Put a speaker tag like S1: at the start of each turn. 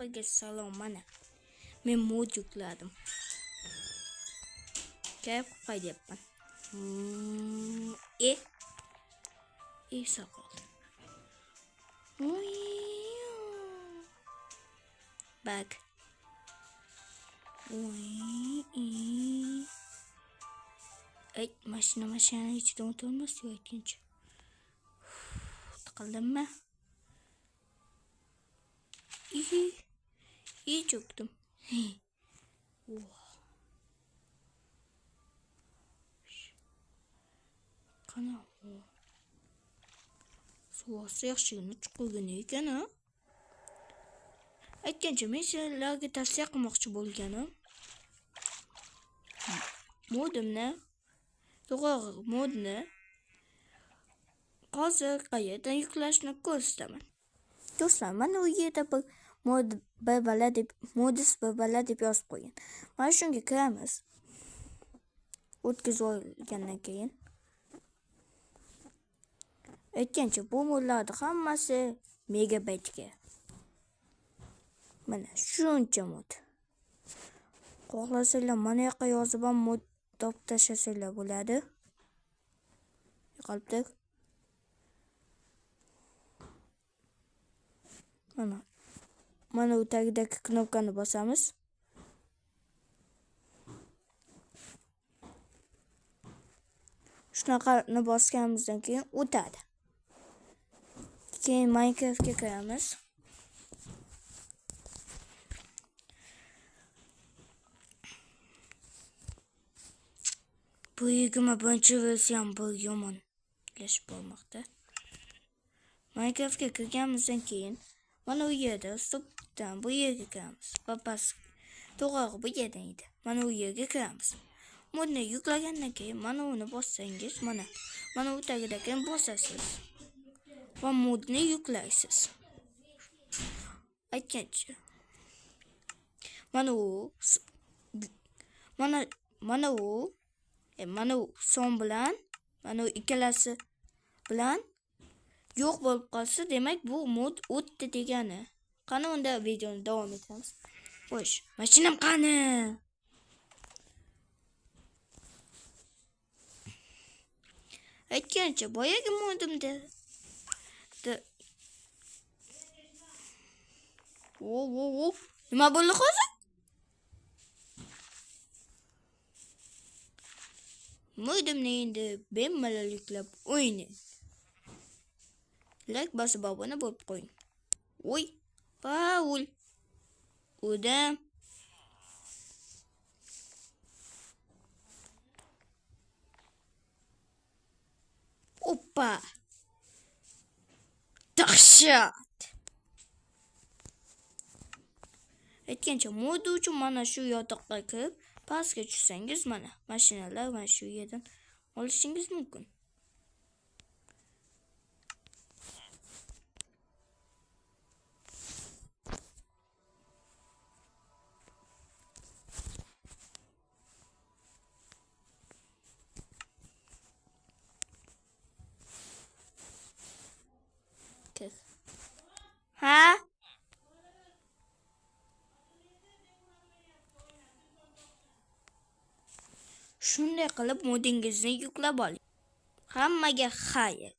S1: Hammaga salom mana. Men mod yukladim. Gap qo'yapman. Soqol. Bak. Mashina ichida o'tirmas yo'qinchi. Tiqildimmi? Cho'kdim. Qana. Suvosti yaxshigina chuqurgina ekan, ha? Aytgancha men sizlarga tavsiya qilmoqchi bo'lganim. Modni hozir qayerdan yuklashni ko'rsataman. Do'stlar, mana u yerda bir modis babala deb yozib qo'ying. Mana shunga kiramiz. O'tkazib olgandan keyin aytgancha bu modlarning hammasi megabaytga. Mana shuncha mod. Xohlasanglar mana yoqqa yozib ham mod topib tashlasanglar bo'ladi. Qolibdi. Mana u tagidagi knopkani bosamiz. Shunaqani bosganimizdan keyin o'tadi. Keyin Minecraftga kiramiz. Bu 21-versiyon bir yomonlashib bormoqda. Minecraftga kirganimizdan keyin mana u yerda stopdan bu yerga kiramiz. Papas to'g'ri bu yerdan edi. Mana u yerga kiramiz. Modni yuklagandan keyin mana uni bossangiz, mana u tagidagi bosasiz va modni yuklaysiz. Aytgancha mana u son bilan mana u ikkalasi bilan yo'q bo'lib qolsa, demak bu mod o'tdi degani. Qani unda videoni davom etamiz. Xo'sh, mashinam qani? Aytgancha boyagi modimda nima bo'ldi hozir? Modimni endi bemalol yuklab o'ynang. Like bosib obuna bo'lib qo'ying. Paul. Odam. Oppa. Dahshat. Aytgancha mod uchun mana shu yotoqqa kirib, pastga tushsangiz mana mashinalar mana shu yerdan olishingiz mumkin. Ha? Shunday qilib modingizni yuklab oling. Hammaga xayr.